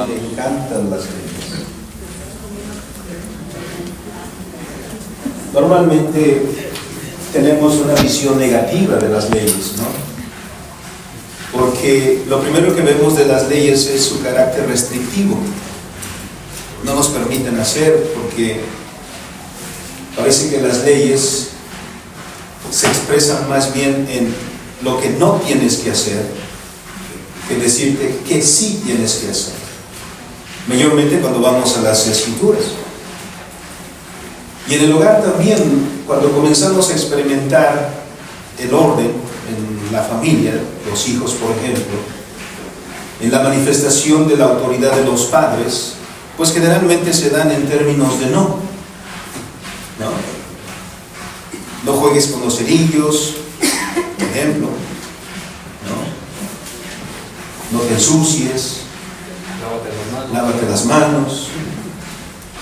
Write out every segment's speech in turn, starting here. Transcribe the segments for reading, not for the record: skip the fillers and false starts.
le encantan las leyes. Normalmente tenemos una visión negativa de las leyes, ¿no? Porque lo primero que vemos de las leyes es su carácter restrictivo. No nos permiten hacer, porque parece que las leyes se expresan más bien en lo que no tienes que hacer, que decirte que sí tienes que hacer. Mayormente cuando vamos a las Escrituras. Y en el hogar también, cuando comenzamos a experimentar el orden en la familia, los hijos por ejemplo, en la manifestación de la autoridad de los padres, pues generalmente se dan en términos de no. No juegues con los cerillos, por ejemplo, no te ensucies, lávate las manos.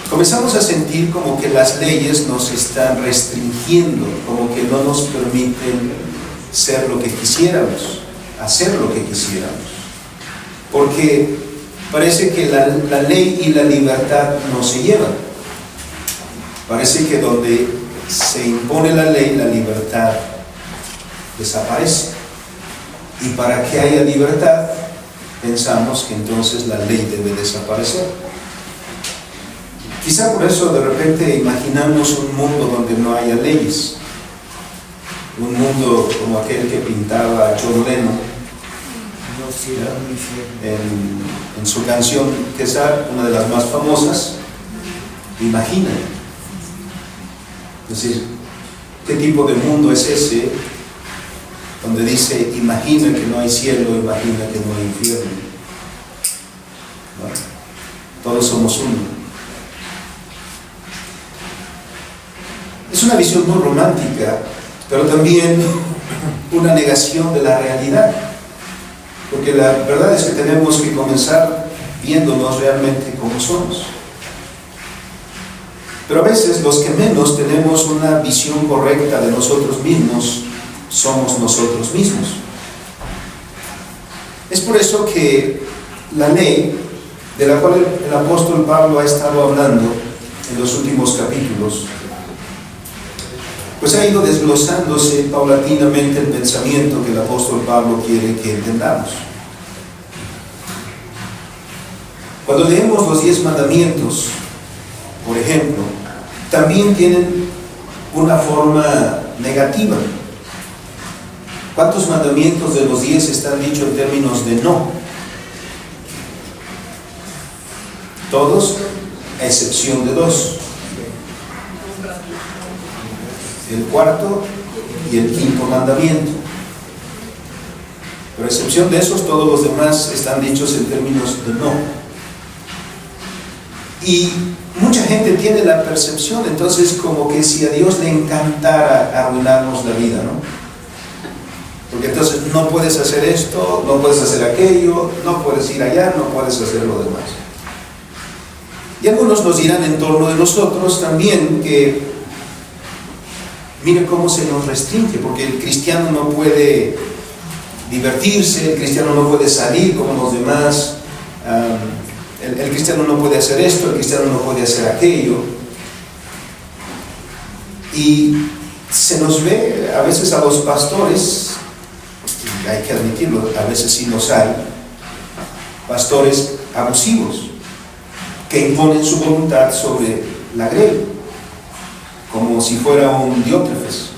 Comenzamos a sentir como que las leyes nos están restringiendo, como que no nos permiten ser lo que quisiéramos, hacer lo que quisiéramos. Porque parece que la ley y la libertad no se llevan. Parece que donde se impone la ley, la libertad desaparece. Y para que haya libertad, pensamos que entonces la ley debe desaparecer. Quizá por eso de repente imaginamos un mundo donde no haya leyes. Un mundo como aquel que pintaba John Lennon en su canción, que es una de las más famosas, Imagina. Es decir, ¿qué tipo de mundo es ese donde dice, imagina que no hay cielo, imagina que no hay infierno? Bueno, todos somos uno. Es una visión muy romántica, pero también una negación de la realidad. Porque la verdad es que tenemos que comenzar viéndonos realmente como somos. Pero a veces los que menos tenemos una visión correcta de nosotros mismos, somos nosotros mismos. Es por eso que la ley, de la cual el apóstol Pablo ha estado hablando en los últimos capítulos, pues ha ido desglosándose paulatinamente el pensamiento que el apóstol Pablo quiere que entendamos. Cuando leemos los 10 mandamientos, por ejemplo, también tienen una forma negativa. ¿Cuántos mandamientos de los 10 están dichos en términos de no? Todos, a excepción de 2. El cuarto y el quinto mandamiento. Pero a excepción de esos, todos los demás están dichos en términos de no. Y mucha gente tiene la percepción, entonces, como que si a Dios le encantara arruinarnos la vida, ¿no? Porque entonces no puedes hacer esto, no puedes hacer aquello, no puedes ir allá, no puedes hacer lo demás. Y algunos nos dirán en torno de nosotros también que miren cómo se nos restringe, porque el cristiano no puede divertirse, el cristiano no puede salir como los demás, el cristiano no puede hacer esto, el cristiano no puede hacer aquello. Y se nos ve a veces a los pastores, y hay que admitirlo, a veces sí los hay, pastores abusivos, que imponen su voluntad sobre la grey, como si fuera un Diótrefes.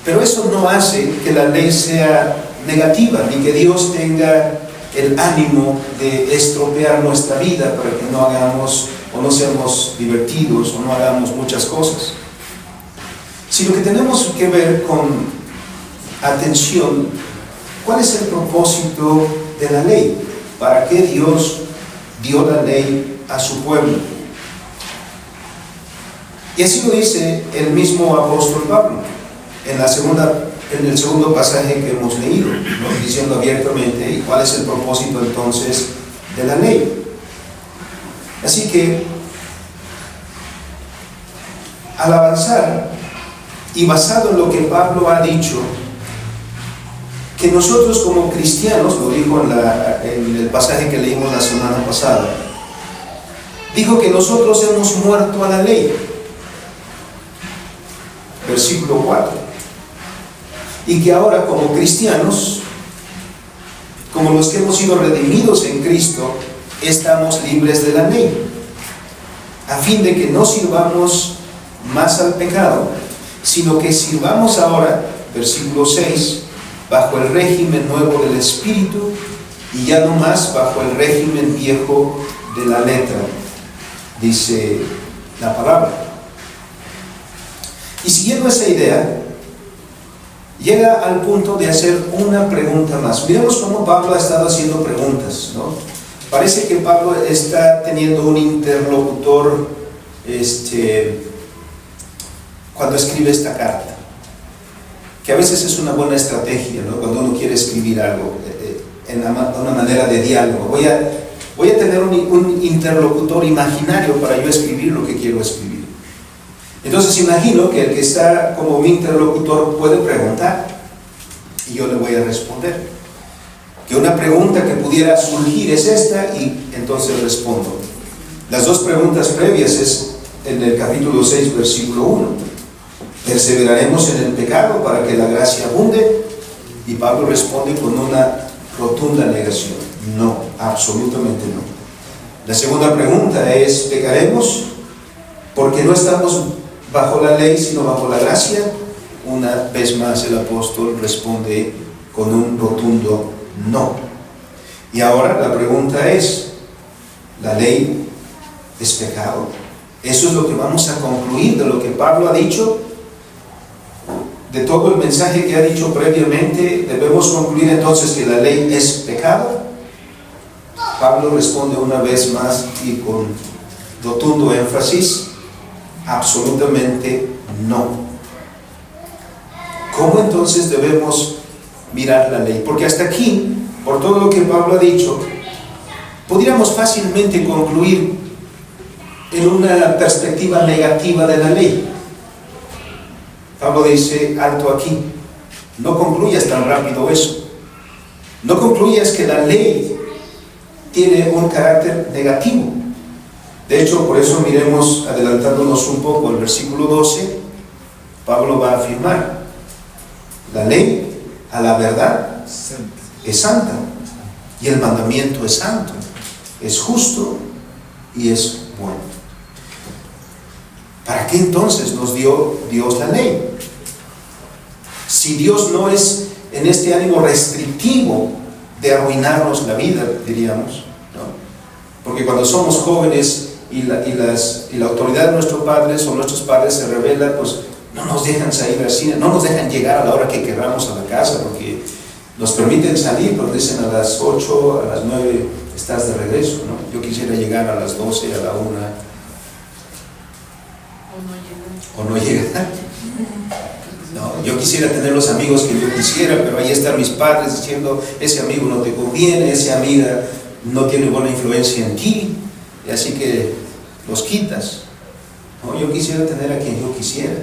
Pero eso no hace que la ley sea negativa, ni que Dios tenga el ánimo de estropear nuestra vida para que no hagamos o no seamos divertidos o no hagamos muchas cosas. Sino que tenemos que ver con atención cuál es el propósito de la ley, para qué Dios dio la ley a su pueblo. Y así lo dice el mismo apóstol Pablo en el segundo pasaje que hemos leído, ¿no? Diciendo abiertamente ¿y cuál es el propósito entonces de la ley? Así que al avanzar y basado en lo que Pablo ha dicho, que nosotros como cristianos, lo dijo en el pasaje que leímos la semana pasada, dijo que nosotros hemos muerto a la ley, versículo 4, y que ahora como cristianos, como los que hemos sido redimidos en Cristo, estamos libres de la ley, a fin de que no sirvamos más al pecado, sino que sirvamos ahora, versículo 6, bajo el régimen nuevo del Espíritu y ya no más bajo el régimen viejo de la letra, dice la palabra. Y siguiendo esa idea, llega al punto de hacer una pregunta más. Miremos cómo Pablo ha estado haciendo preguntas, ¿no? Parece que Pablo está teniendo un interlocutor cuando escribe esta carta, que a veces es una buena estrategia, ¿no? Cuando uno quiere escribir algo en una manera de diálogo. Voy a tener un interlocutor imaginario para yo escribir lo que quiero escribir. Entonces imagino que el que está como mi interlocutor puede preguntar y yo le voy a responder. Que una pregunta que pudiera surgir es esta y entonces respondo. Las dos preguntas previas es en el capítulo 6, versículo 1. ¿Perseveraremos en el pecado para que la gracia abunde? Y Pablo responde con una rotunda negación. No, absolutamente no. La segunda pregunta es, ¿pecaremos porque no estamos bajo la ley sino bajo la gracia? Una vez más el apóstol responde con un rotundo no. Y ahora la pregunta es, ¿la ley es pecado? Eso es lo que vamos a concluir de lo que Pablo ha dicho. De todo el mensaje que ha dicho previamente, debemos concluir entonces que la ley es pecado. Pablo responde una vez más y con rotundo énfasis, absolutamente no. ¿Cómo entonces debemos mirar la ley? Porque hasta aquí, por todo lo que Pablo ha dicho, podríamos fácilmente concluir en una perspectiva negativa de la ley. Pablo dice, alto aquí, no concluyas tan rápido eso. No concluyas que la ley tiene un carácter negativo. De hecho, por eso miremos, adelantándonos un poco, el versículo 12, Pablo va a afirmar, la ley, a la verdad, es santa, y el mandamiento es santo, es justo y es bueno. ¿Para qué entonces nos dio Dios la ley? Si Dios no es en este ánimo restrictivo de arruinarnos la vida, diríamos, ¿no? Porque cuando somos jóvenes y la autoridad de nuestros padres o nuestros padres se revela, pues no nos dejan salir al cine, no nos dejan llegar a la hora que queramos a la casa, porque nos permiten salir, pero dicen a las 8, a las 9 estás de regreso, ¿no? Yo quisiera llegar a las 12, a la 1. O no llegar. No, yo quisiera tener los amigos que yo quisiera, pero ahí están mis padres diciendo, ese amigo no te conviene, esa amiga no tiene buena influencia en ti, y así que los quitas. No, yo quisiera tener a quien yo quisiera.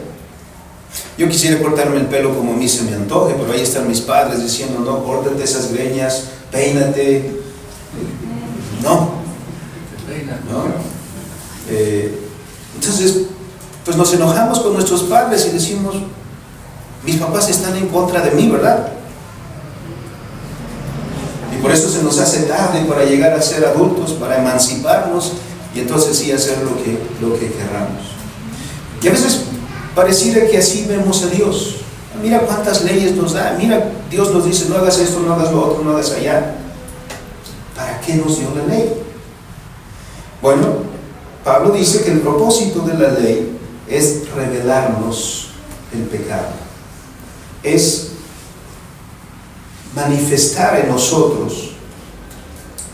Yo quisiera cortarme el pelo como a mí se me antoje, pero ahí están mis padres diciendo, no, córtate esas greñas, peínate. No. Entonces, pues nos enojamos con nuestros padres y decimos, mis papás están en contra de mí, ¿verdad? Y por eso se nos hace tarde para llegar a ser adultos, para emanciparnos y entonces sí hacer lo que querramos. Y a veces pareciera que así vemos a Dios. Mira cuántas leyes nos da. Mira, Dios nos dice, no hagas esto, no hagas lo otro, no hagas allá. ¿Para qué nos dio la ley? Bueno, Pablo dice que el propósito de la ley es revelarnos el pecado. Es manifestar en nosotros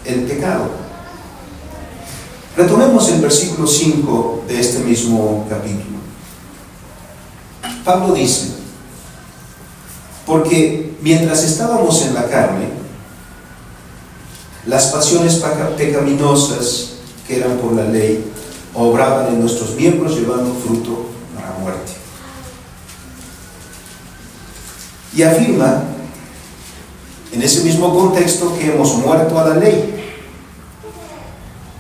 el pecado. Retomemos el versículo 5 de este mismo capítulo. Pablo dice, porque mientras estábamos en la carne, las pasiones pecaminosas que eran por la ley obraban en nuestros miembros llevando fruto para muerte. Y afirma En ese mismo contexto que hemos muerto a la ley,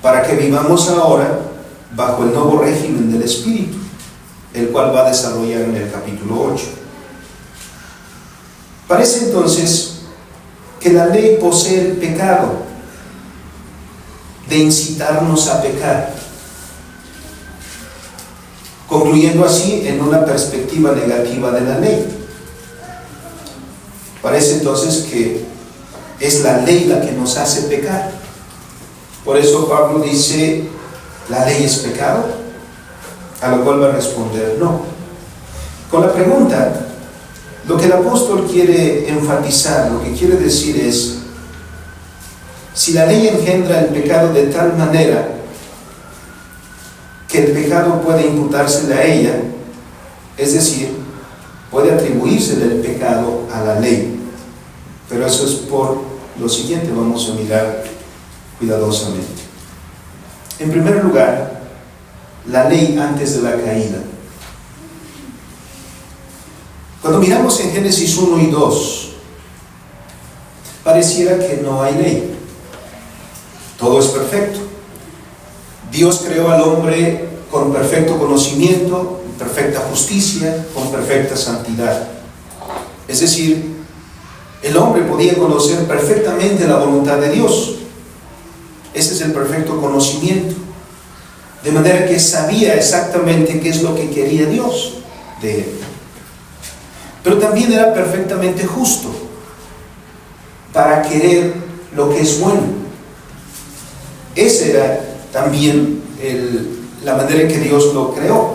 para que vivamos ahora bajo el nuevo régimen del Espíritu, el cual va a desarrollar en el capítulo 8. Parece entonces que la ley posee el pecado de incitarnos a pecar, concluyendo así en una perspectiva negativa de la ley. Parece entonces que es la ley la que nos hace pecar. Por eso Pablo dice, ¿la ley es pecado? A lo cual va a responder, no. Con la pregunta, lo que el apóstol quiere enfatizar, lo que quiere decir es, si la ley engendra el pecado de tal manera que el pecado puede imputársele a ella, es decir, puede atribuírsele el pecado a la ley. Pero eso es por lo siguiente, vamos a mirar cuidadosamente. En primer lugar, la ley antes de la caída. Cuando miramos en Génesis 1 y 2, pareciera que no hay ley. Todo es perfecto. Dios creó al hombre con perfecto conocimiento, perfecta justicia, con perfecta santidad. Es decir, el hombre podía conocer perfectamente la voluntad de Dios. Ese es el perfecto conocimiento. De manera que sabía exactamente qué es lo que quería Dios de él. Pero también era perfectamente justo para querer lo que es bueno. Esa era también la manera en que Dios lo creó.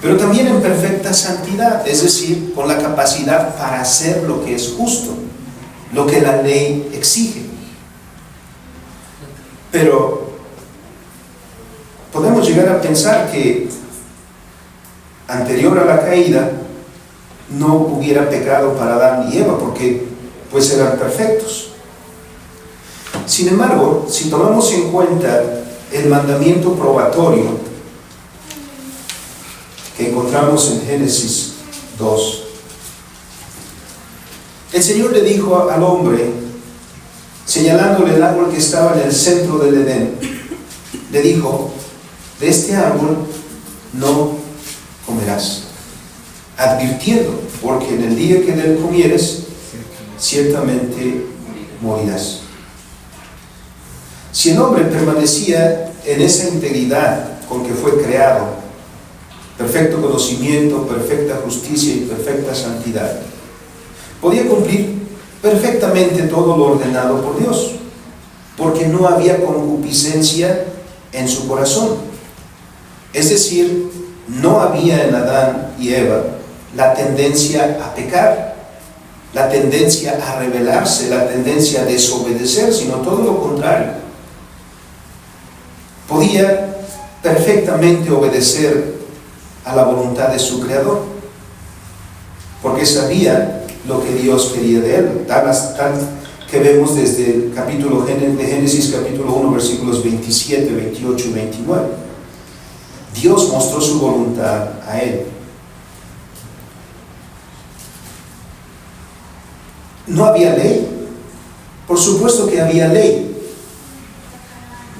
Pero también en perfecta santidad, es decir, con la capacidad para hacer lo que es justo, lo que la ley exige. Pero podemos llegar a pensar que anterior a la caída no hubiera pecado para Adán y Eva, porque pues eran perfectos. Sin embargo, si tomamos en cuenta el mandamiento probatorio que encontramos en Génesis 2, el Señor le dijo al hombre, señalándole el árbol que estaba en el centro del Edén, le dijo, de este árbol no comerás, advirtiendo, porque en el día que de él comieres, ciertamente morirás. Si el hombre permanecía en esa integridad con que fue creado, perfecto conocimiento, perfecta justicia y perfecta santidad, podía cumplir perfectamente todo lo ordenado por Dios, porque no había concupiscencia en su corazón. Es decir, no había en Adán y Eva la tendencia a pecar, la tendencia a rebelarse, la tendencia a desobedecer, sino todo lo contrario. Podía perfectamente obedecer a la voluntad de su Creador, porque sabía lo que Dios quería de él, tal que vemos desde el capítulo de Génesis capítulo 1 versículos 27, 28 y 29. Dios mostró su voluntad a él. ¿No había ley? Por supuesto que había ley.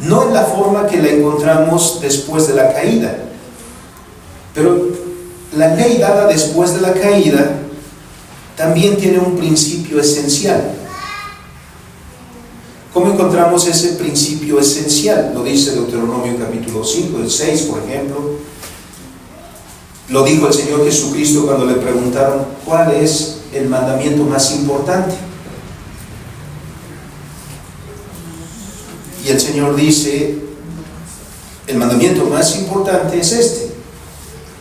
No en la forma que la encontramos después de la caída. Pero la ley dada después de la caída también tiene un principio esencial. ¿Cómo encontramos ese principio esencial? Lo dice Deuteronomio capítulo 5, el 6, por ejemplo. Lo dijo el Señor Jesucristo cuando le preguntaron cuál es el mandamiento más importante. Y el Señor dice, el mandamiento más importante es este: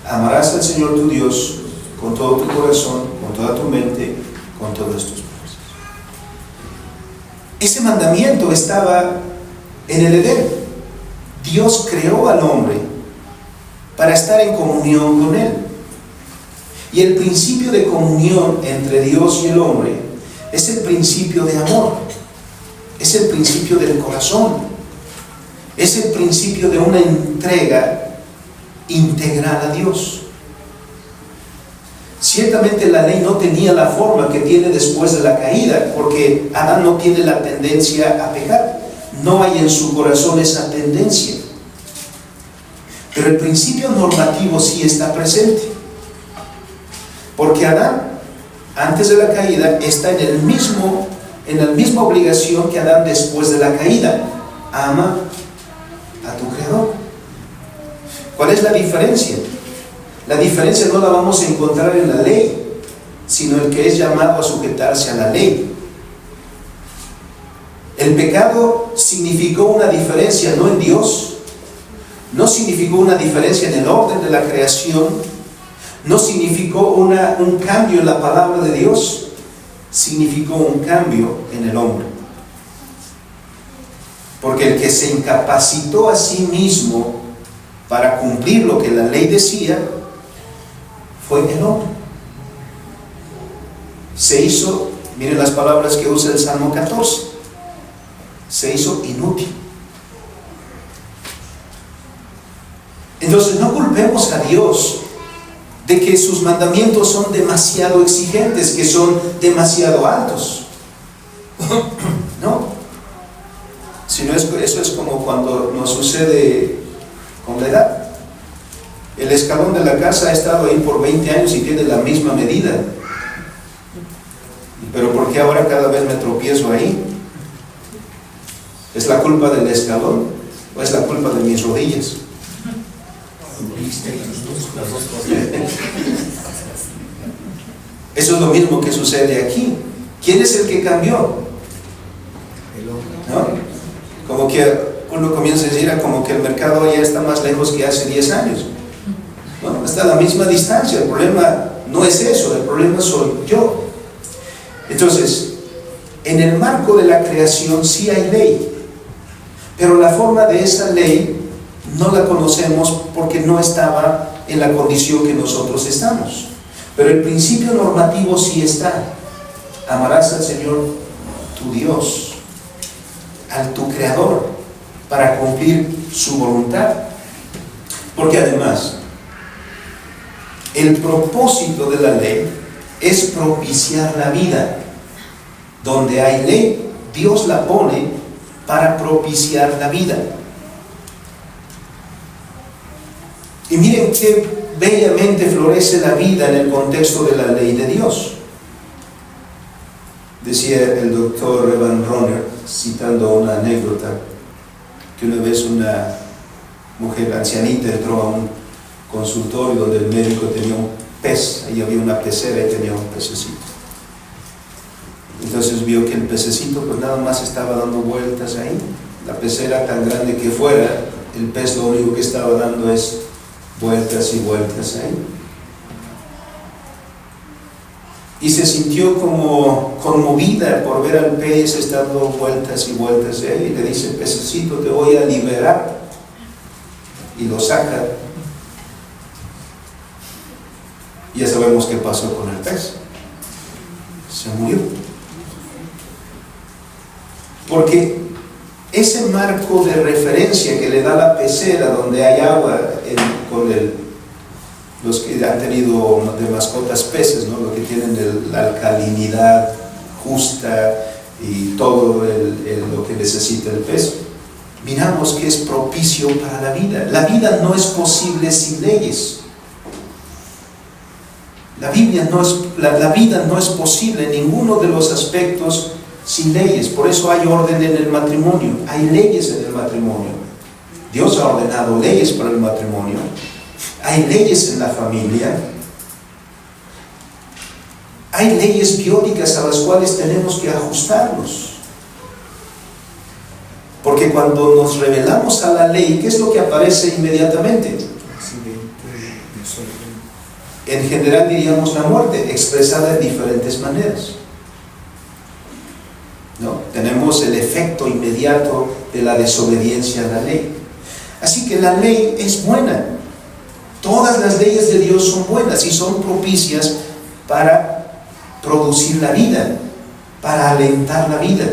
amarás al Señor tu Dios con todo tu corazón, con toda tu mente, con todas tus fuerzas. Ese mandamiento estaba en el Edén. Dios creó al hombre para estar en comunión con él. Y el principio de comunión entre Dios y el hombre es el principio de amor, es el principio del corazón, es el principio de una entrega integral a Dios. Ciertamente la ley no tenía la forma que tiene después de la caída, porque Adán no tiene la tendencia a pecar. No hay en su corazón esa tendencia. Pero el principio normativo sí está presente. Porque Adán, antes de la caída, está en la misma obligación que Adán después de la caída. Ama a tu Creador. ¿Cuál es la diferencia? La diferencia no la vamos a encontrar en la ley, sino el que es llamado a sujetarse a la ley. El pecado significó una diferencia no en Dios, no significó una diferencia en el orden de la creación, no significó un cambio en la palabra de Dios, significó un cambio en el hombre. Porque el que se incapacitó a sí mismo para cumplir lo que la ley decía, fue el hombre. Se hizo, miren las palabras que usa el Salmo 14, se hizo inútil. Entonces no culpemos a Dios de que sus mandamientos son demasiado exigentes, que son demasiado altos. No. Sino eso es como cuando nos sucede con la edad. El escalón de la casa ha estado ahí por 20 años y tiene la misma medida. Pero ¿por qué ahora cada vez me tropiezo ahí? ¿Es la culpa del escalón o es la culpa de mis rodillas? Eso es lo mismo que sucede aquí. ¿Quién es el que cambió? ¿No? Como que uno comienza a decir como que el mercado ya está más lejos que hace 10 años. No, está a la misma distancia. El problema no es eso, el problema soy yo. Entonces, en el marco de la creación sí hay ley, pero la forma de esa ley no la conocemos porque no estaba en la condición que nosotros estamos. Pero el principio normativo sí está. Amarás al Señor tu Dios, al tu Creador, para cumplir su voluntad. Porque además, el propósito de la ley es propiciar la vida. Donde hay ley, Dios la pone para propiciar la vida. Y miren qué bellamente florece la vida en el contexto de la ley de Dios. Decía el doctor Evan Roner, citando una anécdota, que una vez una mujer ancianita entró a un consultorio donde el médico tenía un pez, ahí había una pecera y tenía un pececito. Entonces vio que el pececito pues nada más estaba dando vueltas ahí. La pecera, tan grande que fuera, el pez lo único que estaba dando es vueltas y vueltas ahí. Y se sintió como conmovida por ver al pez dando vueltas y vueltas ahí. Y le dice: pececito, te voy a liberar. Y lo saca. Y ya sabemos qué pasó con el pez. Se murió. Porque ese marco de referencia que le da la pecera, donde hay agua los que han tenido de mascotas peces, ¿no? Los que tienen la alcalinidad justa y todo lo que necesita el pez, miramos que es propicio para la vida. La vida no es posible sin leyes. La vida no es posible en ninguno de los aspectos sin leyes. Por eso hay orden en el matrimonio, hay leyes en el matrimonio. Dios ha ordenado leyes para el matrimonio, hay leyes en la familia, hay leyes bióticas a las cuales tenemos que ajustarnos. Porque cuando nos rebelamos a la ley, ¿qué es lo que aparece inmediatamente? En general diríamos la muerte, expresada en diferentes maneras. ¿No? Tenemos el efecto inmediato de la desobediencia a la ley. Así que la ley es buena. Todas las leyes de Dios son buenas y son propicias para producir la vida, para alentar la vida.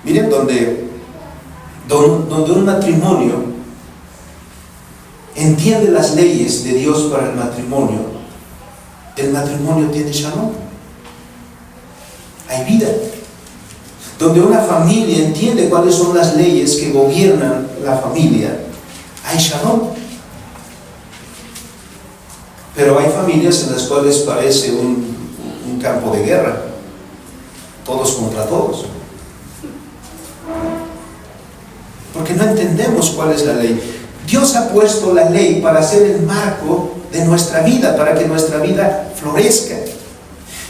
Miren, donde un matrimonio entiende las leyes de Dios para el matrimonio, el matrimonio tiene shalom. Hay vida. Donde una familia entiende cuáles son las leyes que gobiernan la familia, hay shalom. Pero hay familias en las cuales parece un campo de guerra, todos contra todos, porque no entendemos cuál es la ley. Dios ha puesto la ley para ser el marco de nuestra vida, para que nuestra vida florezca.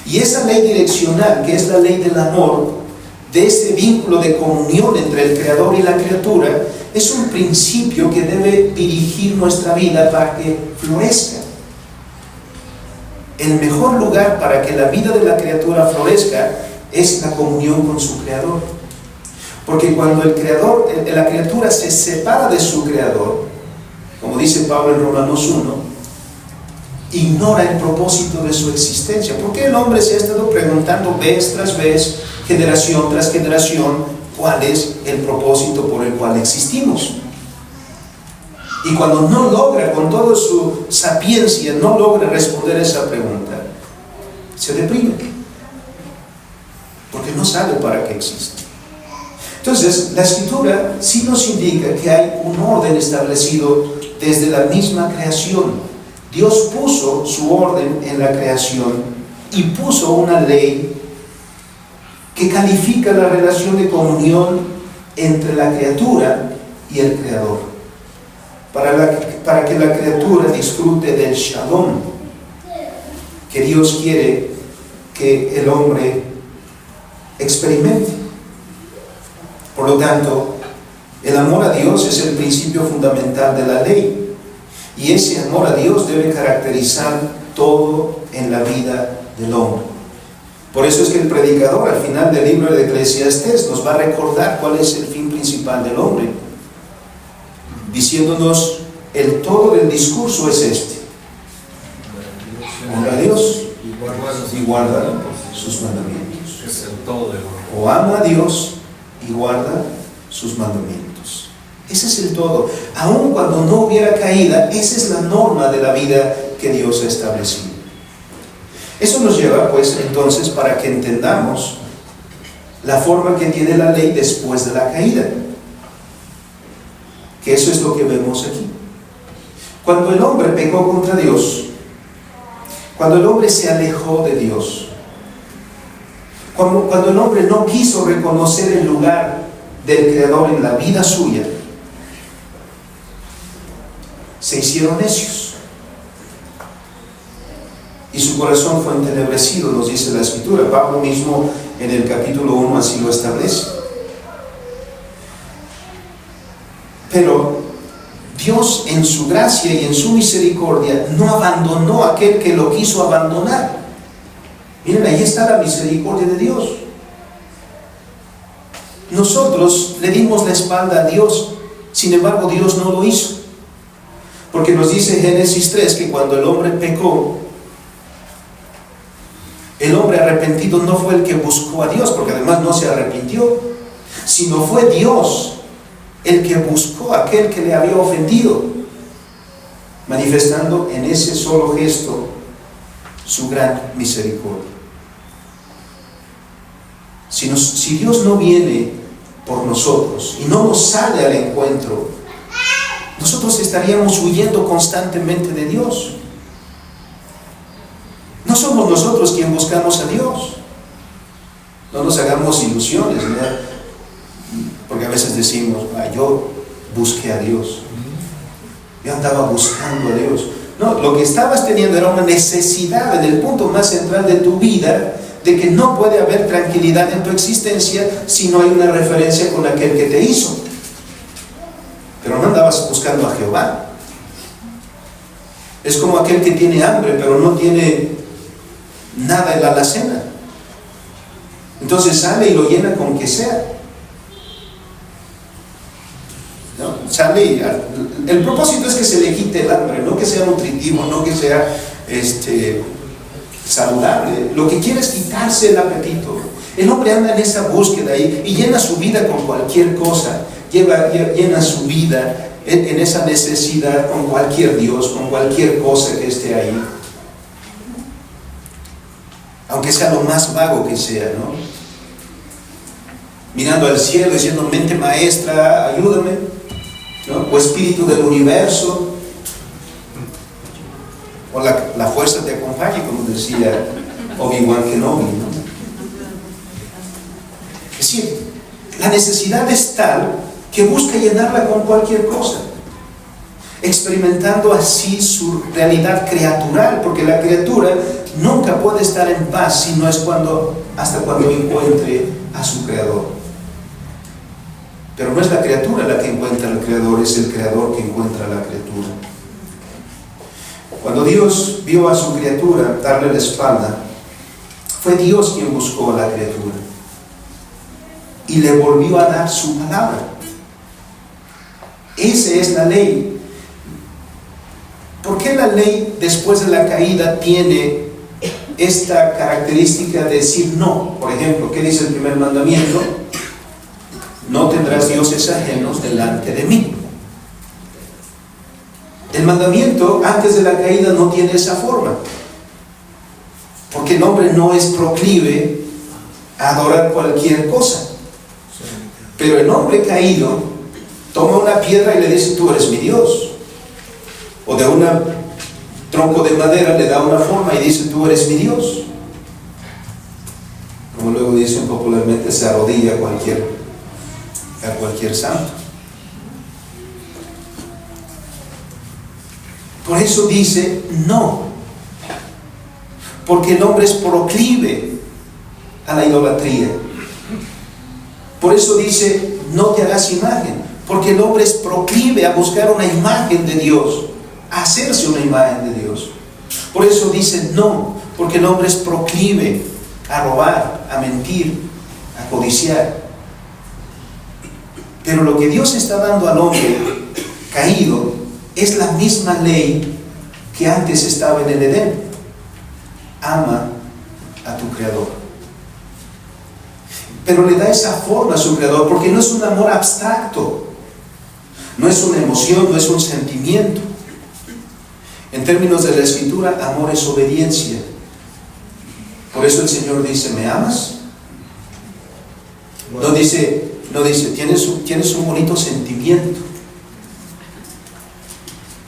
Y esa ley direccional, que es la ley del amor, de ese vínculo de comunión entre el Creador y la criatura, es un principio que debe dirigir nuestra vida para que florezca. El mejor lugar para que la vida de la criatura florezca es la comunión con su Creador. Porque cuando la criatura se separa de su Creador, como dice Pablo en Romanos 1, ignora el propósito de su existencia. Porque el hombre se ha estado preguntando vez tras vez, generación tras generación, cuál es el propósito por el cual existimos. Y cuando no logra, con toda su sapiencia, no logra responder esa pregunta, se deprime, porque no sabe para qué existe. Entonces, la Escritura sí nos indica que hay un orden establecido desde la misma creación. Dios puso su orden en la creación y puso una ley que califica la relación de comunión entre la criatura y el Creador, para que la criatura disfrute del shalom que Dios quiere que el hombre experimente. Por lo tanto, el amor a Dios es el principio fundamental de la ley, y ese amor a Dios debe caracterizar todo en la vida del hombre. Por eso es que el predicador al final del libro de Eclesiastés nos va a recordar cuál es el fin principal del hombre, diciéndonos: el todo del discurso es este: honra a Dios y guarda sus mandamientos. Es el todo del hombre. O ama a Dios y guarda sus mandamientos. Ese es el todo. Aun cuando no hubiera caída, esa es la norma de la vida que Dios ha establecido. Eso nos lleva, pues, entonces, para que entendamos la forma que tiene la ley después de la caída. Que eso es lo que vemos aquí. Cuando el hombre pecó contra Dios, cuando el hombre se alejó de Dios, cuando el hombre no quiso reconocer el lugar del Creador en la vida suya, se hicieron necios y su corazón fue entenebrecido, nos dice la Escritura. Pablo mismo en el capítulo 1 así lo establece. Pero Dios, en su gracia y en su misericordia, no abandonó a aquel que lo quiso abandonar. Miren, ahí está la misericordia de Dios. Nosotros le dimos la espalda a Dios, sin embargo Dios no lo hizo. Porque nos dice Génesis 3 que cuando el hombre pecó, el hombre arrepentido no fue el que buscó a Dios, porque además no se arrepintió, sino fue Dios el que buscó a aquel que le había ofendido, manifestando en ese solo gesto su gran misericordia. Si Dios no viene por nosotros y no nos sale al encuentro, nosotros estaríamos huyendo constantemente de Dios. No somos nosotros quienes buscamos a Dios. No nos hagamos ilusiones, ¿verdad? Porque a veces decimos: yo busqué a Dios, yo andaba buscando a Dios. No, lo que estabas teniendo era una necesidad en el punto más central de tu vida, de que no puede haber tranquilidad en tu existencia si no hay una referencia con aquel que te hizo. Pero no andabas buscando a Jehová. Es como aquel que tiene hambre pero no tiene nada en la alacena, entonces sale y lo llena con que sea. ¿No? Sale y el propósito es que se le quite el hambre, no que sea nutritivo, no que sea saludable. Lo que quiere es quitarse el apetito. El hombre anda en esa búsqueda y llena su vida con cualquier cosa, llena su vida en esa necesidad con cualquier Dios, con cualquier cosa que esté ahí. aunque sea lo más vago que sea, ¿no? Mirando al cielo, diciendo, mente maestra, ayúdame, ¿no? O espíritu del universo, o la fuerza te acompañe, como decía Obi-Wan Kenobi, ¿no? Es decir, la necesidad es tal que busca llenarla con cualquier cosa, experimentando así su realidad creatural, porque la criatura nunca puede estar en paz si no es hasta cuando encuentre a su creador. Pero no es la criatura la que encuentra al creador, es el creador que encuentra a la criatura. Cuando Dios vio a su criatura darle la espalda, fue Dios quien buscó a la criatura y le volvió a dar su palabra. Esa es la ley. ¿Por qué la ley después de la caída tiene esta característica de decir no? Por ejemplo, ¿qué dice el primer mandamiento? No tendrás dioses ajenos delante de mí. El mandamiento antes de la caída no tiene esa forma, porque el hombre no es proclive a adorar cualquier cosa. Pero el hombre caído toma una piedra y le dice, tú eres mi Dios. O de un tronco de madera le da una forma y dice, tú eres mi Dios. Como luego dicen popularmente, se arrodilla a cualquier santo. Por eso dice no, porque el hombre es proclive a la idolatría. Por eso dice no te hagas imagen, porque el hombre es proclive a buscar una imagen de Dios, a hacerse una imagen de Dios. Por eso dice no, porque el hombre es proclive a robar, a mentir, a codiciar. Pero lo que Dios está dando al hombre caído es la misma ley que antes estaba en el Edén. Ama a tu Creador. Pero le da esa forma a su Creador, porque no es un amor abstracto, no es una emoción, no es un sentimiento. En términos de la Escritura, amor es obediencia. Por eso el Señor dice, ¿me amas? No dice, tienes un bonito sentimiento.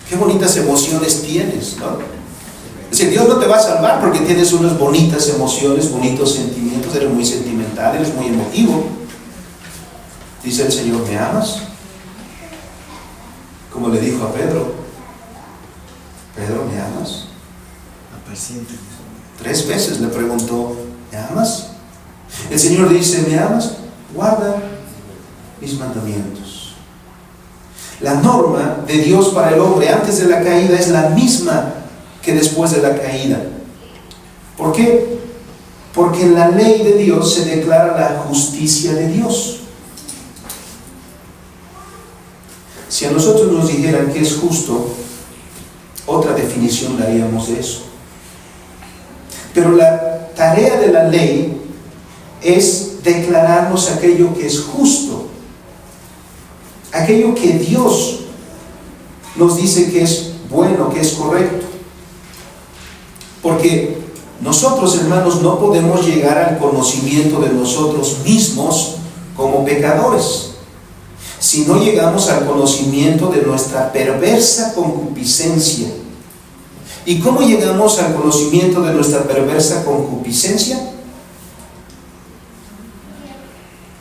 Qué bonitas emociones tienes, ¿no? Es decir, Dios no te va a salvar porque tienes unas bonitas emociones, bonitos sentimientos, eres muy sentimental, eres muy emotivo. Dice el Señor, ¿me amas? Como le dijo a Pedro, Pedro, ¿me amas? Apaciente. 3 veces le preguntó, ¿me amas? El Señor dice, ¿me amas? Guarda mis mandamientos. La norma de Dios para el hombre antes de la caída es la misma que después de la caída. ¿Por qué? Porque en la ley de Dios se declara la justicia de Dios. Si a nosotros nos dijeran que es justo, otra definición daríamos de eso. Pero la tarea de la ley es declararnos aquello que es justo, aquello que Dios nos dice que es bueno, que es correcto. Porque nosotros, hermanos, no podemos llegar al conocimiento de nosotros mismos como pecadores, si no llegamos al conocimiento de nuestra perversa concupiscencia. ¿Y cómo llegamos al conocimiento de nuestra perversa concupiscencia?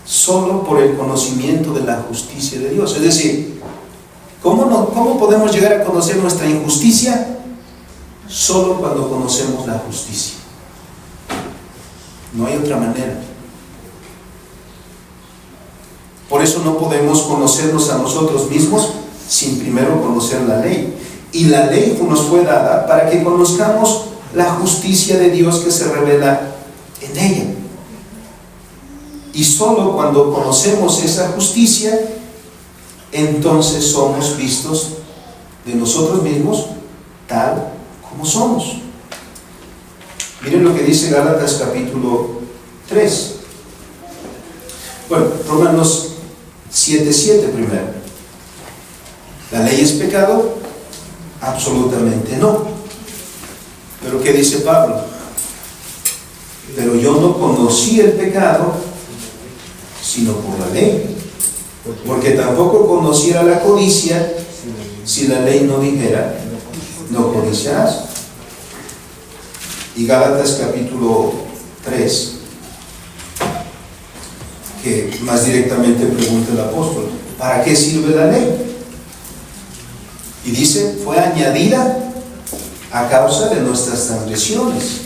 Solo por el conocimiento de la justicia de Dios. Es decir, ¿cómo podemos llegar a conocer nuestra injusticia? Solo cuando conocemos la justicia. No hay otra manera. Por eso no podemos conocernos a nosotros mismos sin primero conocer la ley. Y la ley nos fue dada para que conozcamos la justicia de Dios que se revela en ella. Y solo cuando conocemos esa justicia, entonces somos vistos de nosotros mismos tal como somos. Miren lo que dice Gálatas capítulo 3. Bueno, Romanos 7:7 primero. ¿La ley es pecado? Absolutamente no. Pero ¿qué dice Pablo? Pero yo no conocí el pecado, sino por la ley. Porque tampoco conociera la codicia si la ley no dijera, no codiciarás. Y Gálatas capítulo 3, que más directamente pregunta el apóstol, ¿para qué sirve la ley? Y dice, fue añadida a causa de nuestras transgresiones.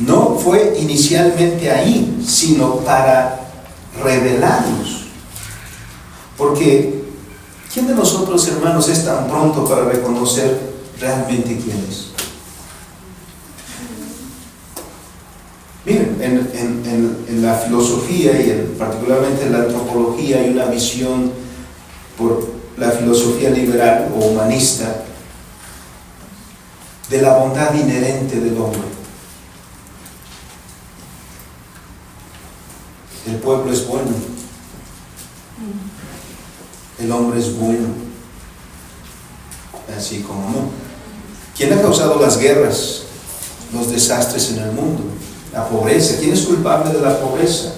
No fue inicialmente ahí, sino para revelarnos. Porque, ¿quién de nosotros, hermanos, es tan pronto para reconocer realmente quién es? Miren, en la filosofía y particularmente en la antropología hay una visión por la filosofía liberal o humanista de la bondad inherente del hombre. El pueblo es bueno, el hombre es bueno, así como no. ¿Quién ha causado las guerras, los desastres en el mundo? La pobreza. ¿Quién es culpable de la pobreza?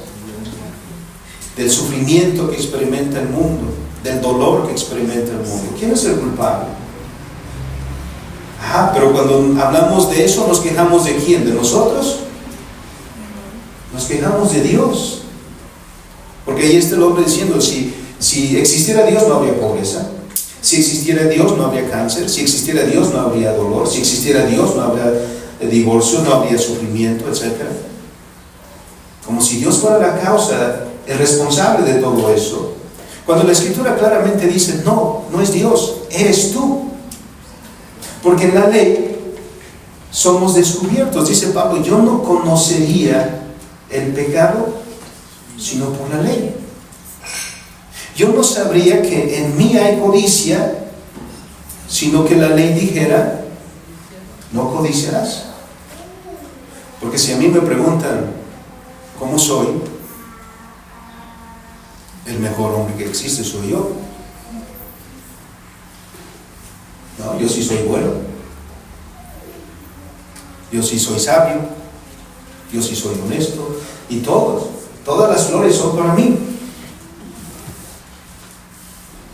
Del sufrimiento que experimenta el mundo, del dolor que experimenta el mundo. ¿Quién es el culpable? Pero cuando hablamos de eso, ¿nos quejamos de quién? ¿De nosotros? Nos quejamos de Dios. Porque ahí está el hombre diciendo, si existiera Dios no habría pobreza, si existiera Dios no habría cáncer, si existiera Dios no habría dolor, si existiera Dios no habría divorcio, no habría sufrimiento, etc. Como si Dios fuera la causa, el responsable de todo eso. Cuando la Escritura claramente dice, no es Dios, eres tú. Porque en la ley somos descubiertos. Dice Pablo, yo no conocería el pecado sino por la ley. Yo no sabría que en mí hay codicia, sino que la ley dijera, no codiciarás. Porque si a mí me preguntan cómo soy, el mejor hombre que existe soy yo. No, yo sí soy bueno. Yo sí soy sabio. Yo sí soy honesto. Y todas las flores son para mí.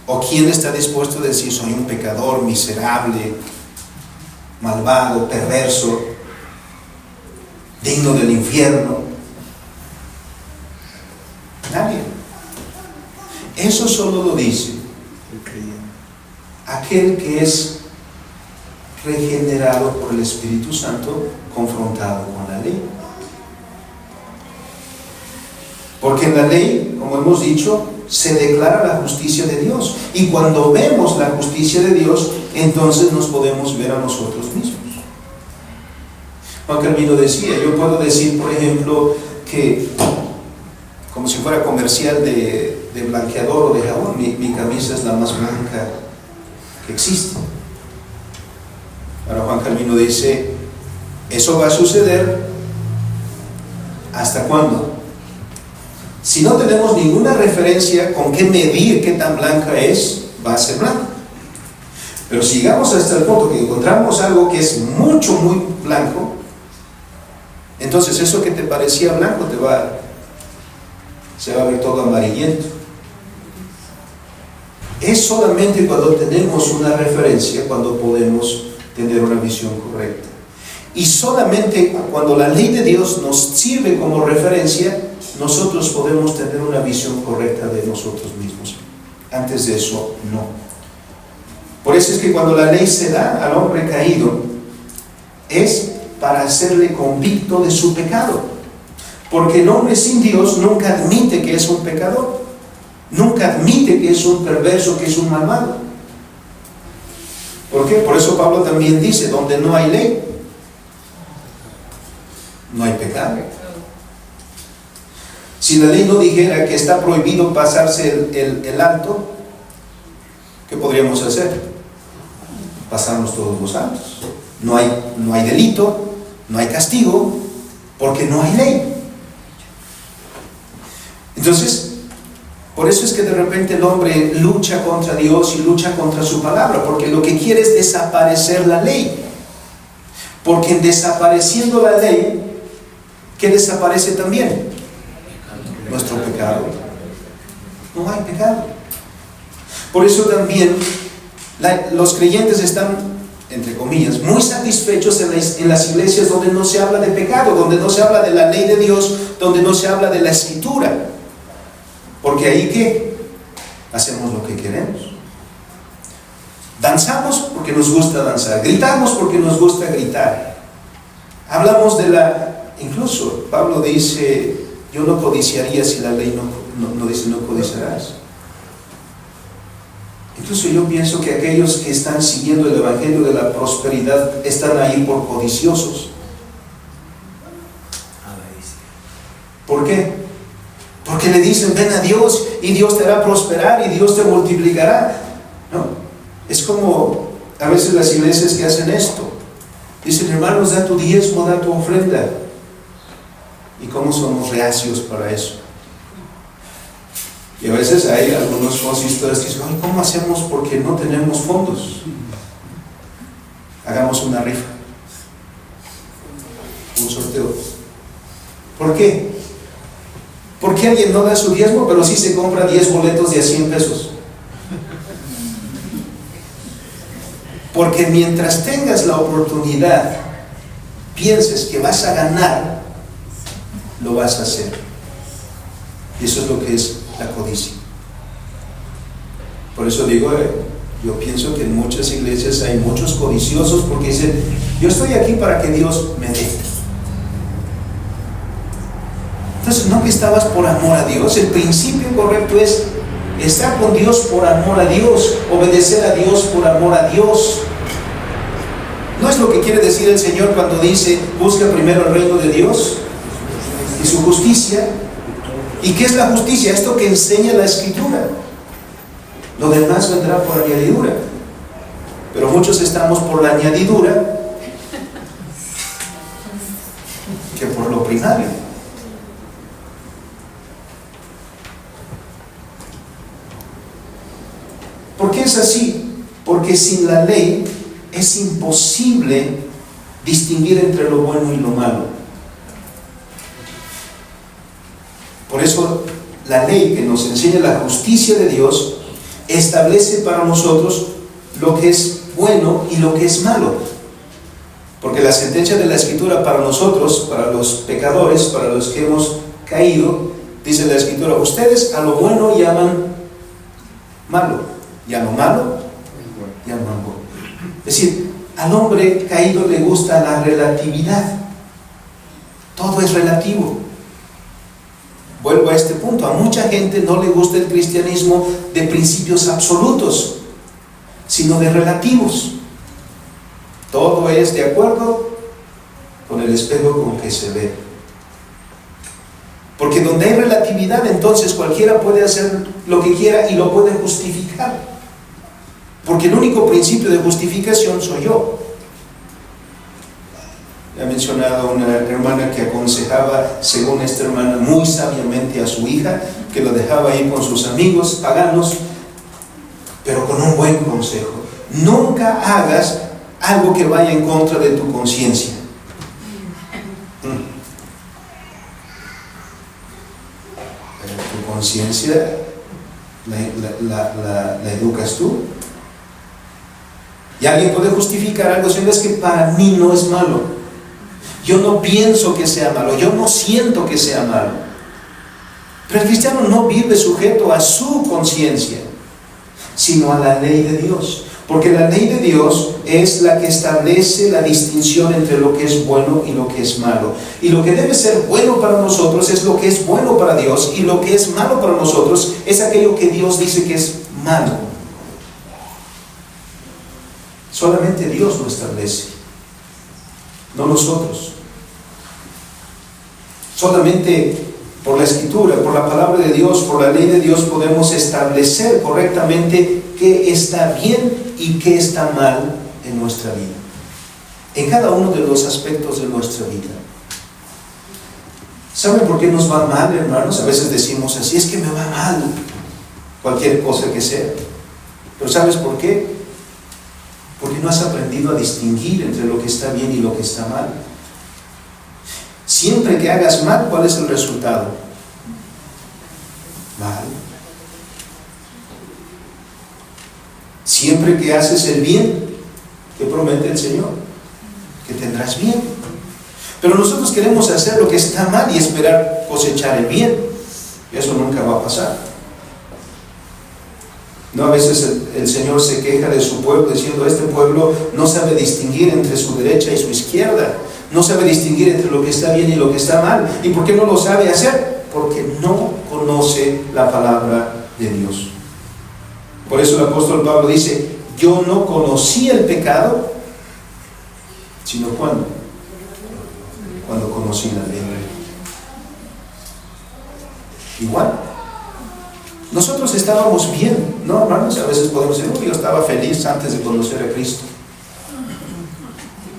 ¿O quién está dispuesto a decir soy un pecador, miserable, malvado, perverso, digno del infierno? Nadie. Eso solo lo dice aquel que es regenerado por el Espíritu Santo, confrontado con la ley. Porque en la ley, como hemos dicho, se declara la justicia de Dios. Y cuando vemos la justicia de Dios, entonces nos podemos ver a nosotros mismos. Juan Calvino decía, yo puedo decir, por ejemplo, que como si fuera comercial de blanqueador o de jabón, mi camisa es la más blanca que existe. Ahora Juan Calvino dice, eso va a suceder ¿hasta cuándo? Si no tenemos ninguna referencia con qué medir qué tan blanca es, va a ser blanca. Pero si llegamos hasta el punto que encontramos algo que es muy blanco, entonces eso que te parecía blanco se va a ver todo amarillento. Es solamente cuando tenemos una referencia, cuando podemos tener una visión correcta. Y solamente cuando la ley de Dios nos sirve como referencia, nosotros podemos tener una visión correcta de nosotros mismos. Antes de eso, no. Por eso es que cuando la ley se da al hombre caído, es para hacerle convicto de su pecado. Porque el hombre sin Dios nunca admite que es un pecador. Nunca admite que es un perverso, que es un malvado. ¿Por qué? Por eso Pablo también dice, donde no hay ley, no hay pecado. Si la ley no dijera que está prohibido pasarse el alto, ¿qué podríamos hacer? Pasarnos todos los altos. No hay delito, no hay castigo, porque no hay ley. Entonces, por eso es que de repente el hombre lucha contra Dios y lucha contra su palabra, porque lo que quiere es desaparecer la ley. Porque en desapareciendo la ley, ¿qué desaparece también? Nuestro pecado. No hay pecado. Por eso también los creyentes están, entre comillas, muy satisfechos en las iglesias donde no se habla de pecado, donde no se habla de la ley de Dios, donde no se habla de la escritura. Porque ahí, ¿qué? Hacemos lo que queremos. Danzamos porque nos gusta danzar, gritamos porque nos gusta gritar. Hablamos incluso Pablo dice, yo no codiciaría si la ley no dice no codiciarás. Incluso yo pienso que aquellos que están siguiendo el evangelio de la prosperidad están ahí por codiciosos. ¿Por qué? Porque le dicen, ven a Dios y Dios te hará prosperar y Dios te multiplicará. No. Es como a veces las iglesias que hacen esto. Dicen, hermanos, da tu diezmo, da tu ofrenda. ¿Y cómo somos reacios para eso? Y a veces hay algunos consistores que dicen, ay, ¿cómo hacemos? Porque no tenemos fondos. Hagamos una rifa, un sorteo. ¿Por qué? Porque alguien no da su diezmo, pero sí se compra 10 boletos de a 100 pesos. Porque mientras tengas la oportunidad, pienses que vas a ganar, lo vas a hacer. Y eso es lo que es la codicia. Por eso digo, yo pienso que en muchas iglesias hay muchos codiciosos porque dicen, yo estoy aquí para que Dios me dé. Entonces, no que estabas por amor a Dios. El principio correcto es estar con Dios por amor a Dios, obedecer a Dios por amor a Dios. No es lo que quiere decir el Señor cuando dice, busca primero el reino de Dios y su justicia. ¿Y qué es la justicia? Esto que enseña la Escritura. Lo demás vendrá por añadidura. Pero muchos estamos por la añadidura que por lo primario. ¿Por qué es así? Porque sin la ley es imposible distinguir entre lo bueno y lo malo. Por eso la ley que nos enseña la justicia de Dios establece para nosotros lo que es bueno y lo que es malo. Porque la sentencia de la Escritura para nosotros, para los pecadores, para los que hemos caído, dice la Escritura, ustedes a lo bueno llaman malo, y a lo malo llaman bueno. Es decir, al hombre caído le gusta la relatividad. Todo es relativo. Vuelvo a este punto. A mucha gente no le gusta el cristianismo de principios absolutos, sino de relativos. Todo es de acuerdo con el espejo con que se ve. Porque donde hay relatividad, entonces cualquiera puede hacer lo que quiera y lo puede justificar. Porque el único principio de justificación soy yo. He mencionado a una hermana que aconsejaba, según esta hermana, muy sabiamente a su hija, que lo dejaba ahí con sus amigos paganos, pero con un buen consejo. Nunca hagas algo que vaya en contra de tu conciencia. Tu conciencia la educas tú. Y alguien puede justificar algo diciendo, es que para mí no es malo. Yo no pienso que sea malo, yo no siento que sea malo. Pero el cristiano no vive sujeto a su conciencia, sino a la ley de Dios. Porque la ley de Dios es la que establece la distinción entre lo que es bueno y lo que es malo. Y lo que debe ser bueno para nosotros es lo que es bueno para Dios, y lo que es malo para nosotros es aquello que Dios dice que es malo. Solamente Dios lo establece, no nosotros. Solamente por la Escritura, por la palabra de Dios, por la ley de Dios podemos establecer correctamente qué está bien y qué está mal en nuestra vida, en cada uno de los aspectos de nuestra vida. ¿Saben por qué nos va mal, hermanos? A veces decimos así, es que me va mal, cualquier cosa que sea. Pero ¿sabes por qué? Porque no has aprendido a distinguir entre lo que está bien y lo que está mal. Siempre que hagas mal, ¿cuál es el resultado? Mal. Siempre que haces el bien, ¿qué promete el Señor? Que tendrás bien. Pero nosotros queremos hacer lo que está mal y esperar cosechar el bien. Eso nunca va a pasar. No, a veces el Señor se queja de su pueblo diciendo: este pueblo no sabe distinguir entre su derecha y su izquierda. No sabe distinguir entre lo que está bien y lo que está mal. ¿Y por qué no lo sabe hacer? Porque no conoce la palabra de Dios. Por eso el apóstol Pablo dice: yo no conocí el pecado, sino ¿cuándo? Cuando conocí la ley. Igual. Nosotros estábamos bien, ¿no, hermanos? A veces podemos decir: yo estaba feliz antes de conocer a Cristo,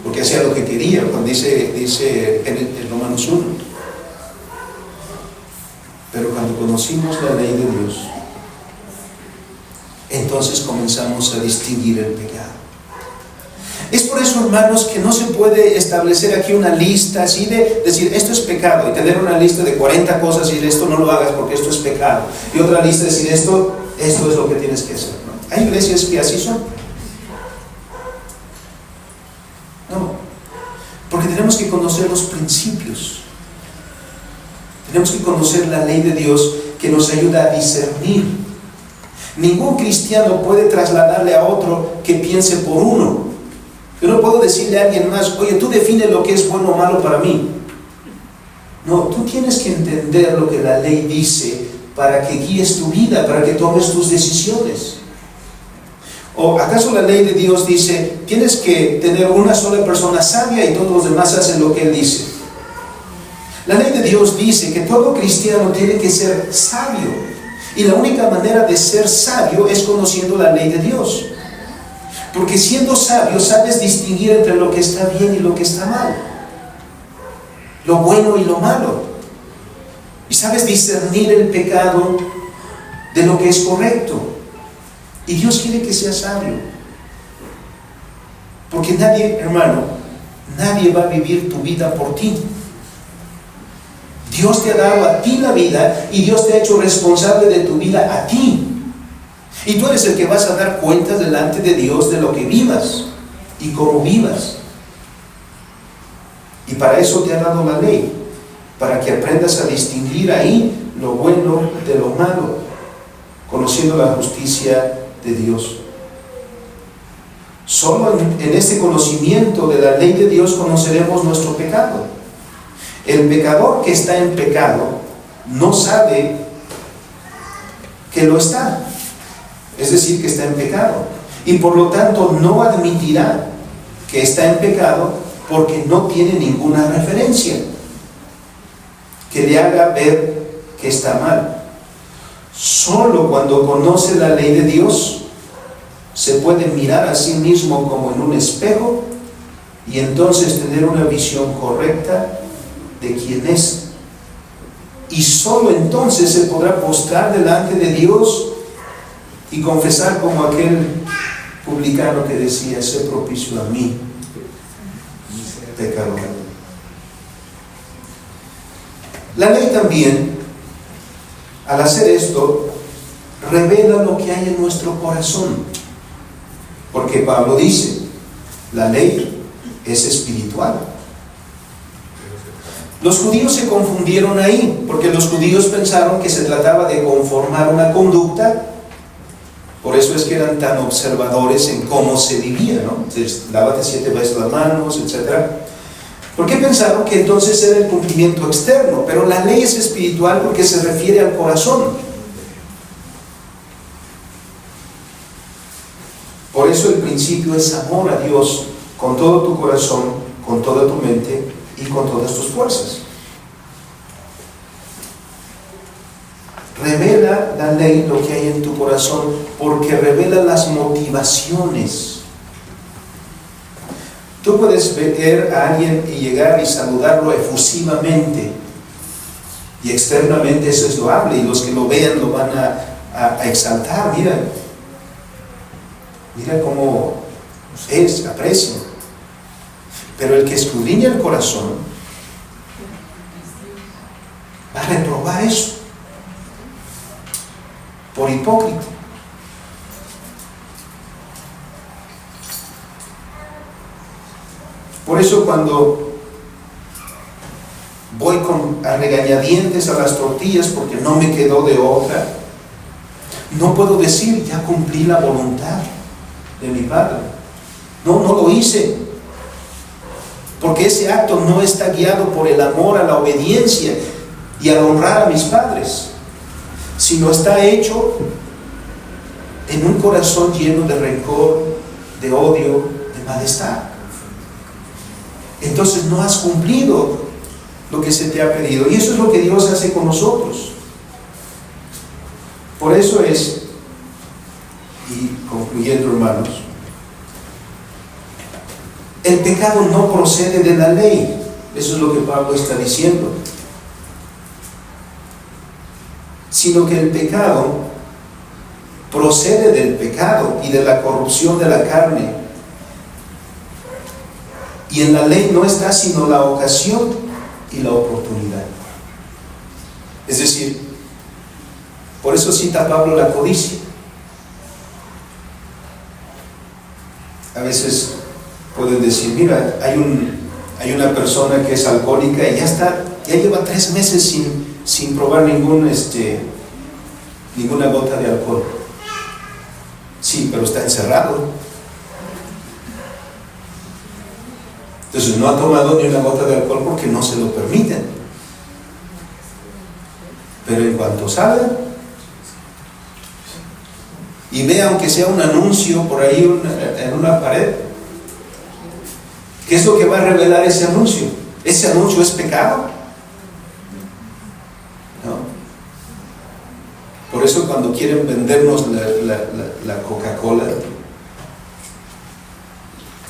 porque hacía lo que quería, cuando dice en Romanos 1. Pero cuando conocimos la ley de Dios, entonces comenzamos a distinguir el pecado. Es por eso, hermanos, que no se puede establecer aquí una lista así de decir: esto es pecado, y tener una lista de 40 cosas y decir: esto no lo hagas porque esto es pecado, y otra lista de decir: esto es lo que tienes que hacer, ¿no? Hay iglesias que así son. No, porque tenemos que conocer los principios. Tenemos que conocer la ley de Dios que nos ayuda a discernir. Ningún cristiano puede trasladarle a otro que piense por uno. Yo no puedo decirle a alguien más: oye, tú define lo que es bueno o malo para mí. No, tú tienes que entender lo que la ley dice para que guíes tu vida, para que tomes tus decisiones. ¿O acaso la ley de Dios dice: tienes que tener una sola persona sabia y todos los demás hacen lo que Él dice? La ley de Dios dice que todo cristiano tiene que ser sabio. Y la única manera de ser sabio es conociendo la ley de Dios. Porque siendo sabio sabes distinguir entre lo que está bien y lo que está mal, lo bueno y lo malo, y sabes discernir el pecado de lo que es correcto. Y Dios quiere que seas sabio, porque nadie, hermano, nadie va a vivir tu vida por ti. Dios te ha dado a ti la vida y Dios te ha hecho responsable de tu vida a ti. Y tú eres el que vas a dar cuentas delante de Dios de lo que vivas y cómo vivas. Y para eso te ha dado la ley, para que aprendas a distinguir ahí lo bueno de lo malo, conociendo la justicia de Dios. Solo en este conocimiento de la ley de Dios conoceremos nuestro pecado. El pecador que está en pecado no sabe que lo está. Es decir, que está en pecado. Y por lo tanto no admitirá que está en pecado porque no tiene ninguna referencia que le haga ver que está mal. Solo cuando conoce la ley de Dios se puede mirar a sí mismo como en un espejo y entonces tener una visión correcta de quién es. Y solo entonces se podrá postrar delante de Dios y confesar como aquel publicano que decía: sé propicio a mí, pecador. La ley también, al hacer esto, revela lo que hay en nuestro corazón, porque Pablo dice: la ley es espiritual. Los judíos se confundieron ahí, porque los judíos pensaron que se trataba de conformar una conducta. Por eso es que eran tan observadores en cómo se vivía, ¿no? Lávate 7 veces las manos, etc. Porque pensaron que entonces era el cumplimiento externo, pero la ley es espiritual porque se refiere al corazón. Por eso el principio es amor a Dios con todo tu corazón, con toda tu mente y con todas tus fuerzas. Revela la ley lo que hay en tu corazón, porque revela las motivaciones. Tú puedes ver a alguien y llegar y saludarlo efusivamente, y externamente eso es loable, y los que lo vean lo van a exaltar. Mira cómo aprecia. Pero el que escudriña el corazón va a reprobar eso por hipócrita. Por eso cuando voy a regañadientes a las tortillas porque no me quedó de otra, no puedo decir ya cumplí la voluntad de mi Padre. No lo hice. Porque ese acto no está guiado por el amor a la obediencia y al honrar a mis padres, sino está hecho en un corazón lleno de rencor, de odio, de malestar. Entonces no has cumplido lo que se te ha pedido. Y eso es lo que Dios hace con nosotros. Por eso es, y concluyendo, hermanos, el pecado no procede de la ley. Eso es lo que Pablo está diciendo. Sino que el pecado procede del pecado y de la corrupción de la carne. Y en la ley no está sino la ocasión y la oportunidad. Es decir, por eso cita Pablo la codicia. A veces pueden decir, mira, hay una persona que es alcohólica y ya lleva 3 meses sin probar ninguna gota de alcohol. Sí, pero está encerrado. Entonces no ha tomado ni una gota de alcohol porque no se lo permiten. Pero en cuanto salga y vea, aunque sea un anuncio por ahí en una pared, ¿qué es lo que va a revelar ese anuncio? ¿Ese anuncio es pecado? No. Por eso cuando quieren vendernos la Coca-Cola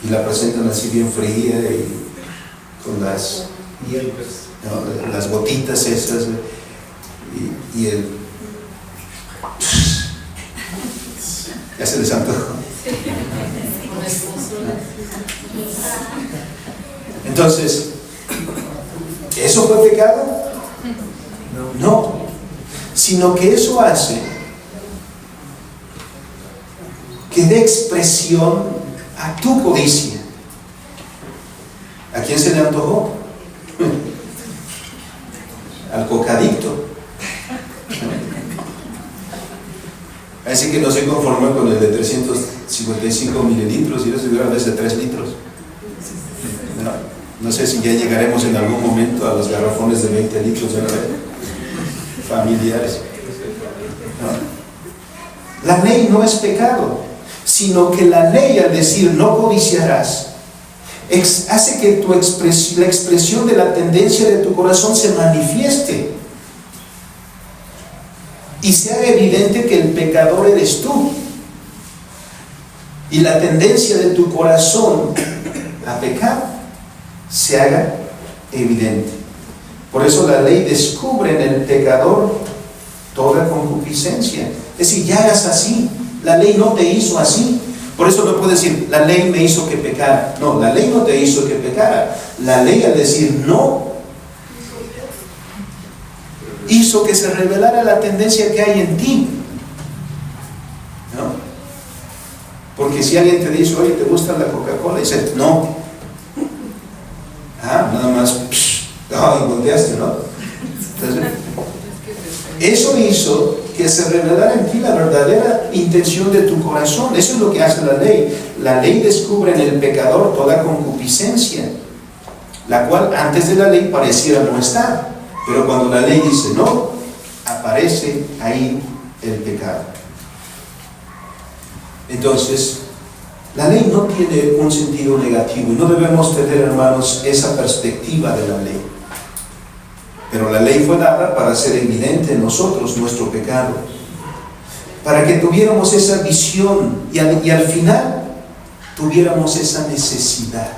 y la presentan así bien fría y con las gotitas esas y el ya se les antojó. Entonces, ¿eso fue pecado? No, sino que eso hace que dé expresión a tu codicia. ¿A quién se le antojó? Al cocadicto. Así que no se conformó con el de 355 mililitros y eso hubiera de 3 litros. No sé si ya llegaremos en algún momento a los garrafones de 20 litros familiares. No. La ley no es pecado, sino que la ley, al decir no codiciarás, hace que la expresión de la tendencia de tu corazón se manifieste y se haga evidente que el pecador eres tú, y la tendencia de tu corazón a pecar se haga evidente. Por eso la ley descubre en el pecador toda concupiscencia. Es decir, ya eras así, la ley no te hizo así. Por eso no puedes decir, la ley me hizo que pecara. No, la ley no te hizo que pecara. La ley, al decir no, hizo que se revelara la tendencia que hay en ti. ¿No? Porque si alguien te dice, oye, ¿te gusta la Coca-Cola? Y dices, no. Nada más, volteaste, ¿no? Entonces, eso hizo que se revelara en ti la verdadera intención de tu corazón. Eso es lo que hace la ley. La ley descubre en el pecador toda concupiscencia, la cual antes de la ley pareciera no estar, pero cuando la ley dice no, aparece ahí el pecado. Entonces, la ley no tiene un sentido negativo y no debemos tener, hermanos, esa perspectiva de la ley. Pero la ley fue dada para hacer evidente en nosotros nuestro pecado, para que tuviéramos esa visión y al final tuviéramos esa necesidad.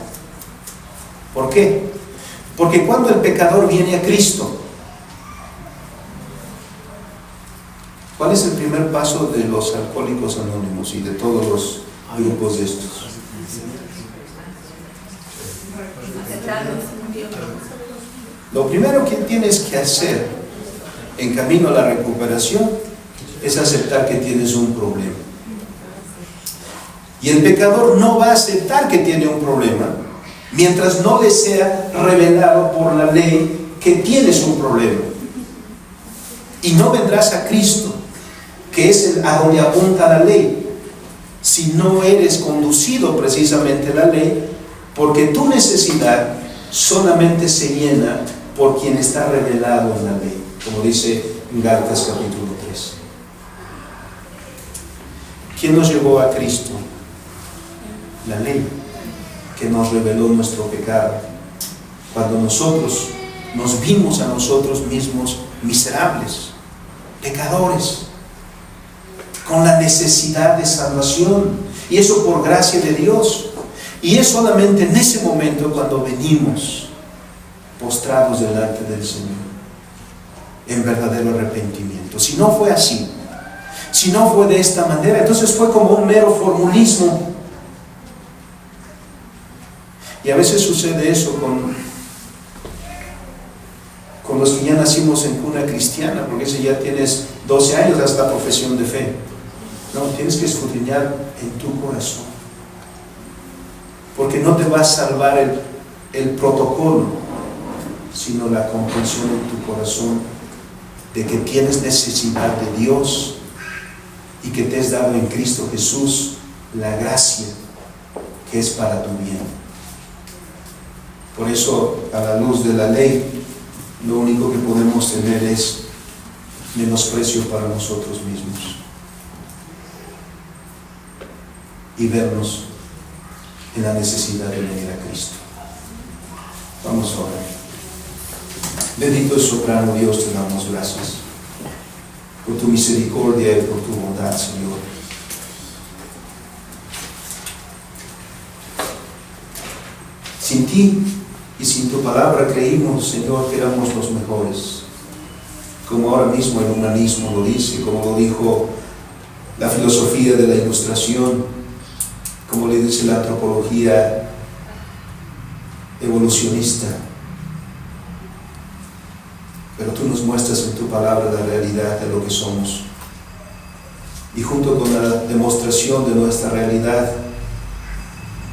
¿Por qué? Porque cuando el pecador viene a Cristo, ¿cuál es el primer paso de los alcohólicos anónimos y de todos los grupos de estos? Lo primero que tienes que hacer en camino a la recuperación es aceptar que tienes un problema. Y el pecador no va a aceptar que tiene un problema mientras no le sea revelado por la ley que tienes un problema. Y no vendrás a Cristo, que es a donde apunta la ley, si no eres conducido precisamente la ley, porque tu necesidad solamente se llena por quien está revelado en la ley, como dice en Gálatas capítulo 3. ¿Quién nos llevó a Cristo? La ley, que nos reveló nuestro pecado. Cuando nosotros nos vimos a nosotros mismos miserables, pecadores, con la necesidad de salvación, y eso por gracia de Dios. Y es solamente en ese momento cuando venimos postrados delante del Señor en verdadero arrepentimiento. Si no fue así, si no fue de esta manera, entonces fue como un mero formulismo. Y a veces sucede eso con los que ya nacimos en cuna cristiana, porque si ya tienes 12 años hasta la profesión de fe. No, tienes que escudriñar en tu corazón, porque no te va a salvar el protocolo, sino la comprensión en tu corazón de que tienes necesidad de Dios y que te es dado en Cristo Jesús la gracia que es para tu bien. Por eso, a la luz de la ley, lo único que podemos tener es menosprecio para nosotros mismos y vernos en la necesidad de venir a Cristo. Vamos a orar. Bendito y soberano Dios, te damos gracias por tu misericordia y por tu bondad, Señor. Sin ti y sin tu palabra creímos, Señor, que éramos los mejores, como ahora mismo el humanismo lo dice, como lo dijo la filosofía de la Ilustración, como le dice la antropología evolucionista. Pero tú nos muestras en tu palabra la realidad de lo que somos. Y junto con la demostración de nuestra realidad,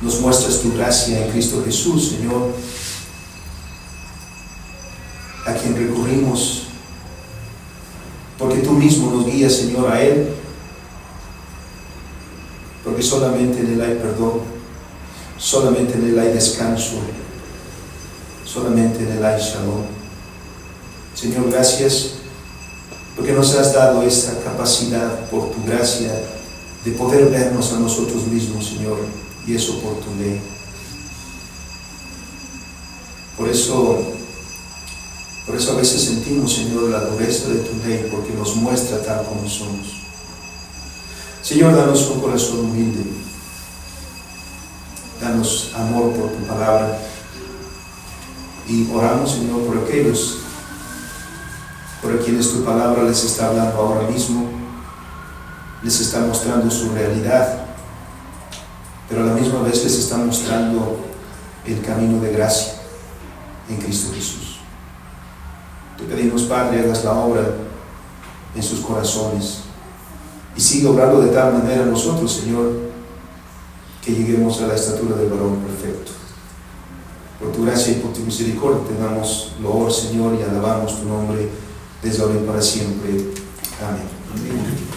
nos muestras tu gracia en Cristo Jesús, Señor, a quien recurrimos, porque tú mismo nos guías, Señor, a Él, porque solamente en Él hay perdón, solamente en Él hay descanso, solamente en Él hay shalom. Señor, gracias porque nos has dado esta capacidad por tu gracia de poder vernos a nosotros mismos, Señor, y eso por tu ley. Por eso a veces sentimos, Señor, la dureza de tu ley, porque nos muestra tal como somos. Señor, danos un corazón humilde, danos amor por tu palabra, y oramos, Señor, por aquellos por quienes tu palabra les está hablando ahora mismo, les está mostrando su realidad, pero a la misma vez les está mostrando el camino de gracia en Cristo Jesús. Te pedimos, Padre, hagas la obra en sus corazones y sigue obrando de tal manera a nosotros, Señor, que lleguemos a la estatura del varón perfecto. Por tu gracia y por tu misericordia te damos loor, Señor, y alabamos tu nombre desde ahora y para siempre. Amén. Amén.